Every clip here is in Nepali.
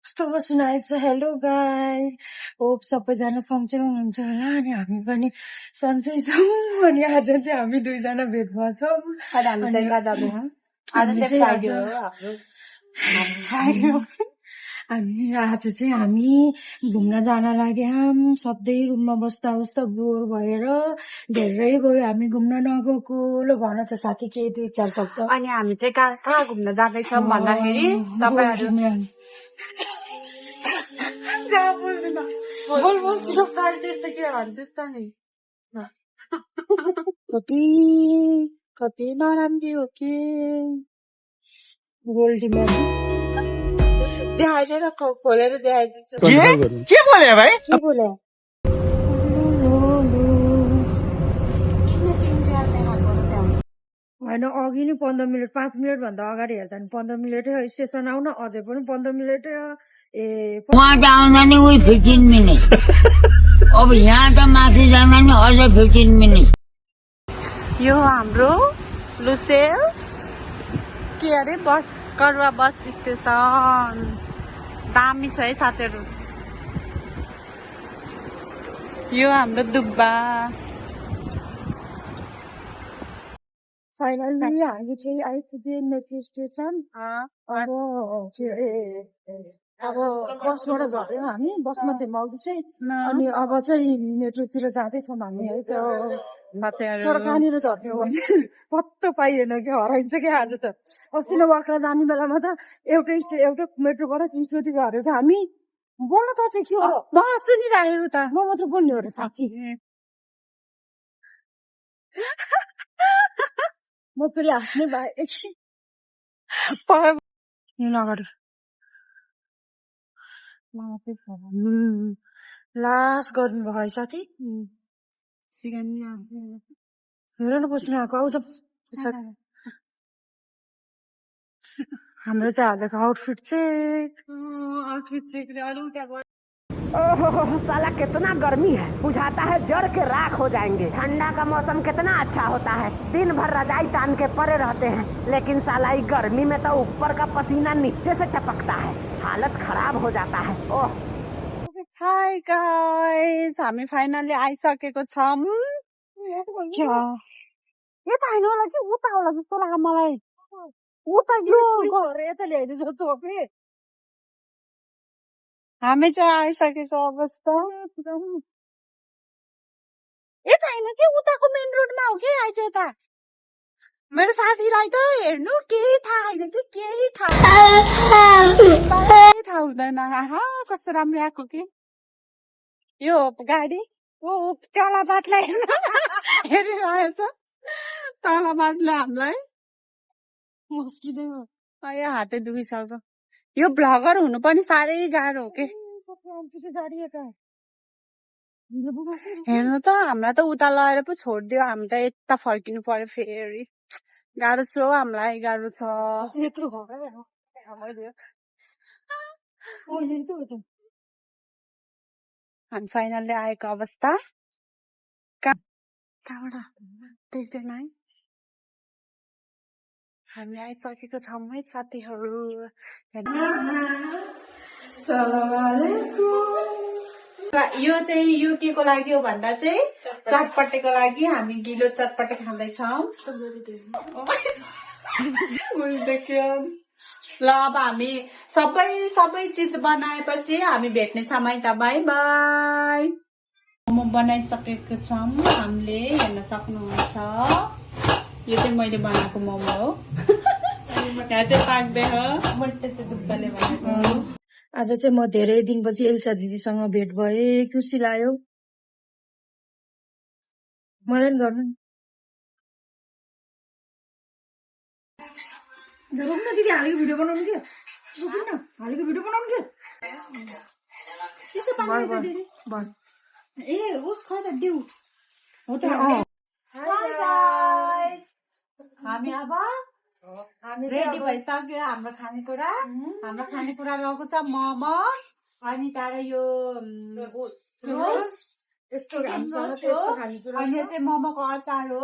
कस्तो सुनाएछ। हेलो गाइस, होप सबैजना सन्चै हुनुहुन्छ होला अनि हामी पनि सन्चै छौँ। अनि आज चाहिँ हामी दुईजना भेट भएछौँ। अनि आज चाहिँ हामी घुम्न जान लाग्यौँ। सधैँ रुममा बस्दा बस्दा बोर भएर धेरै भयो हामी घुम्न नगएको। ल भन त साथी केही 2-4 शब्द। अनि हामी चाहिँ कहाँ घुम्न जाँदैछौँ भन्दाखेरि तपाईहरु बोल छिटो पार त्यस्तो के भन्छस् त नि कति नराम्री हो कि गोल्डीमा देखाइदिएर खोलेर देखाइदिन्छ के बोले भाइ के बोले होइन अघि नि 15 मिनट 5 मिनट भन्दा अगाडि हेर्दा नि 15 मिनटै स्टेसन आउन अझै पनि 15 मिनटै ए वहाँ त आउँदा नि उही 15 मिनट अब यहाँ त माथि जाँदा नि अझ 15 मिनट यो हाम्रो लुसेल के अरे बस करुवा बस स्टेसन दामी छ है साथीहरु यो हाम्रो दुब्बा फाइनली हामी चाहिँ आइपुग्यो मेट्रो स्टेसन। अब बसबाट झऱ्यौँ हामी बसमा थियौँ अघि चाहिँ अनि अब चाहिँ मेट्रोतिर जाँदैछौँ हामी है त। तर कहाँनिर झर्ने हो भने पत्तो पाइएन क्या हराइन्छ क्या आज त। अस्ति नै बाख्रा जाने बेलामा त एउटै मेट्रोबाट तीनचोटि झऱ्यो क्या हामी। बोल्न त चाहिँ के हो सुनिरहेको त म मात्र बोल्ने हो र साथी। म फेरि हाँस्ने भए एकछिन नगर लास गर्नुभयो है साथी। हेर न बस्नु आएको आउँछ। हाम्रो चाहिँ आजको आउटफिट चाहिँ साला कितना गर्मी है, बुझाता है जड़ के राख हो जाएंगे। ठंडा का मौसम कितना अच्छा होता है, दिन भर रजाई तान के पड़े रहते हैं, लेकिन साला इस गर्मी में तो ऊपर का पसीना नीचे से टपकता है, हालत खराब हो जाता है। ओह हाय गाइस, हामी फाइनली आइसकेको छौं। यता होइन होला कि उता होला जस्तो लाग्यो मलाई। उता यता ल्याइदियो जस्तो हो कि हामी चाहिँ आइसकेको अवस्था यता होइन कि उताको मेन रोडमा हो कि आइज यता। मेरो साथीलाई त हेर्नु केही थाहा छैन कि केही थाहा हुँदैन। कस्तो राम्रो आएको कि यो गाडी तलबाटलाई हेरिरहेछ। तलबाटले हामीलाई मस्किँदै यहाँ हातै दुखिसक्यो। यो ब्लगर हुनु पनि साह्रै गाह्रो हो कि। हेर्नु त हामीलाई त उता लगेर पो छोडिदियो, हामी त यता फर्किनु पर्यो फेरि। गाह्रो छ हामीलाई, गाह्रो छ। हामी फाइनल्ली आएको अवस्था कहाँबाट देख्दैन है। हामी आइसकेको छौँ है साथीहरू। यो चाहिँ यो के को लागि हो भन्दा चाहिँ चटपटेको लागि हामी गिलो चटपटे खाँदैछौँ। ल अब हामी सबै चिज बनाएपछि हामी भेट्ने छौँ है त। By by. मोमो बनाइसकेको छौँ हामीले, हेर्न सक्नुहुन्छ। यो चाहिँ मैले बनाएको मोमो हो। यहाँ चाहिँ पाक्दै हो मोटे चाहिँ दुब्बाले बनाएको। आज चाहिँ म धेरै दिनपछि एल्सा दिदीसँग भेट भएँ, खुसी लाग्यो। मलाई पनि गर्नु रुक्न दिदी, हालेको भिडियो बनाउनु के रुक्न, हालेको भिडियो बनाउनु के चिसो पानी दिदी ए उस खै त डिउ हो त। हाय गाइस, हामी अब रेडी भइसक्यो हाम्रो खानेकुरा। हाम्रो खानेकुरा रहेको छ मोमो, अनि त्यहाँ यो अनि यो चाहिँ मोमोको अचार हो,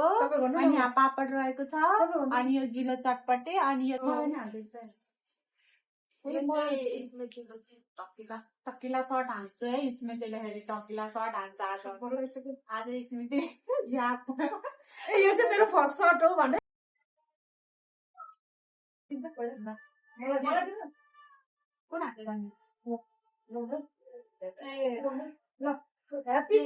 अनि यहाँ पापड रहेको छ, अनि यो गिलो चटपटे, अनि यो टकिला सर्ट हान्छु है स्मृतिले फेरि टकिला सर्ट हान्छ आज स्मृति ज्याद ए यो चाहिँ मेरो फर्स्ट सर्ट हो भने कुन हान्दै गर्ने ल ह्याप्पी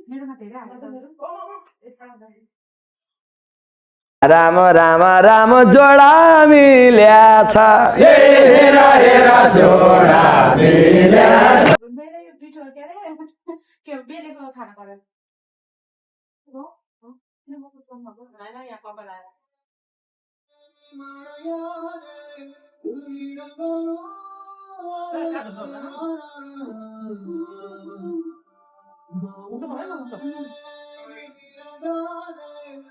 मेरोमा धेरै हाल्छ राम राम राम जोडा मिल्याछ हेरा हेरा जोडा मिल्याछ मेरो यो पिठो के अरे के बेलेको खाना पर्यो होइन यहाँ कपाल आएर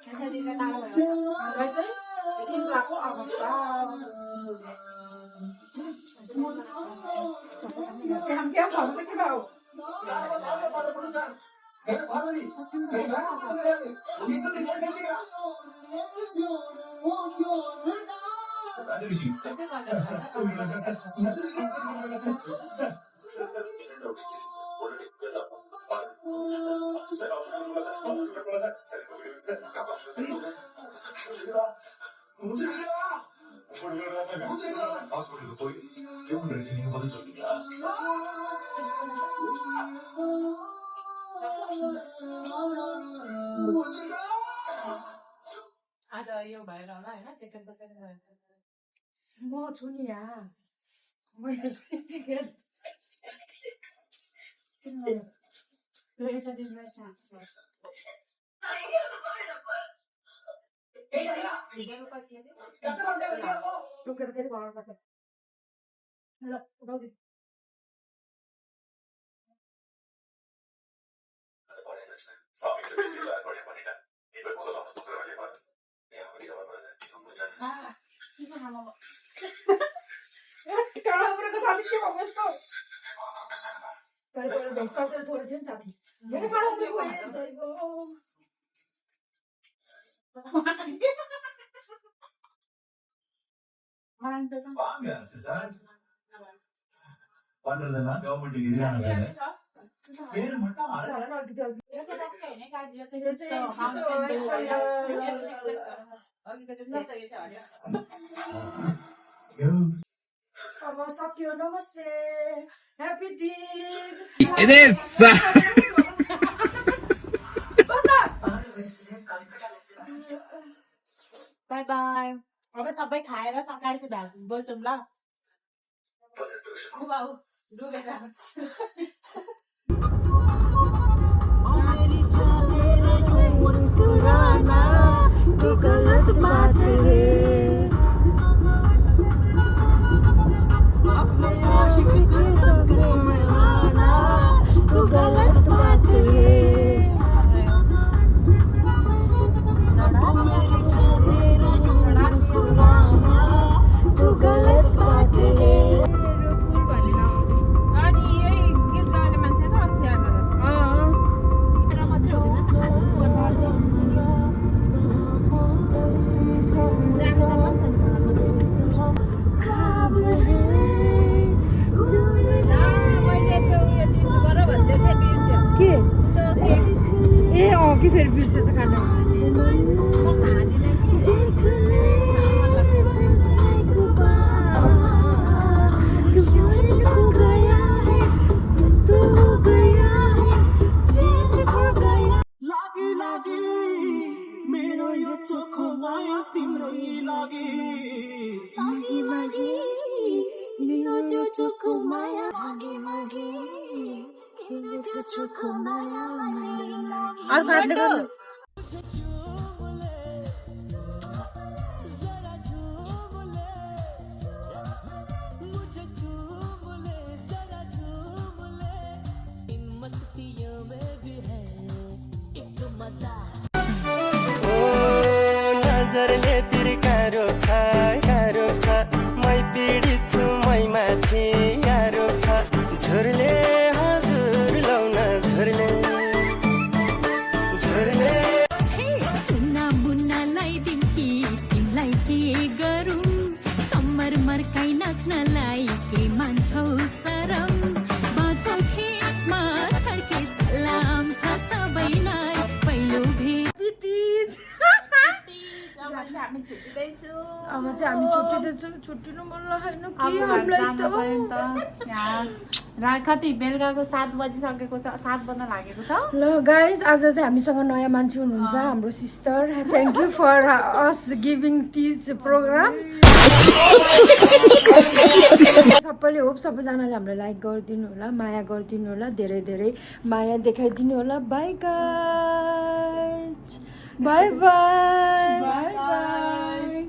खेसारीले टाढो भयो हामीलाई चाहिँ तिमीहरूको अवस्था क्या भन्नु त के भयो आज यो भएर होला होइन चिकन पसेर म छु नि यहाँ मैले टिकट लुकेर फेरि घरबाट ल उठाउँदै टाढा परेको साथी के भएको यस्तो पहिला भेस्टर थोरै थियो नि साथी धेरै टाढा परेको अब सक्यो नमस्ते ह्याप्पी तीज बाई बाई अब सबै खाएर सकाएर चाहिँ बोल्छौँ ल डुबेर कि फेरि बिर्सेछ खाना मेरो यो चोखो माया तिम्रो लागि मेरो यो चोखो माया अर्को हातले गर्नु नजरले तिर्का रोप्छ मै पीडित छु मै माथि रोप्छ झुरले हजुर लाउन झुरले फर्काइ नाच्नलाई के मान्छौ सरम बाँचो खेतमा छड्के सलाम छ सबैलाई पहिलो भेट अब चाहिँ हामी छुट्टिँदैछु अब चाहिँ हामी छुट्टिँदैछौँ छुट्टिनु मन लागेन अब के घर हामीलाई जानु पर्यो नि त यहाँ कति बेलुकाको 7 बजिसकेको छ 7 बज्न लागेको छ ल गाइज आज चाहिँ हामीसँग नयाँ मान्छे हुनुहुन्छ हाम्रो sister thank you for us giving this program सबैले होप सबैजनाले हामीलाई लाइक गरिदिनु होला माया गरिदिनु होला धेरै धेरै माया देखाइदिनु होला by guys by by by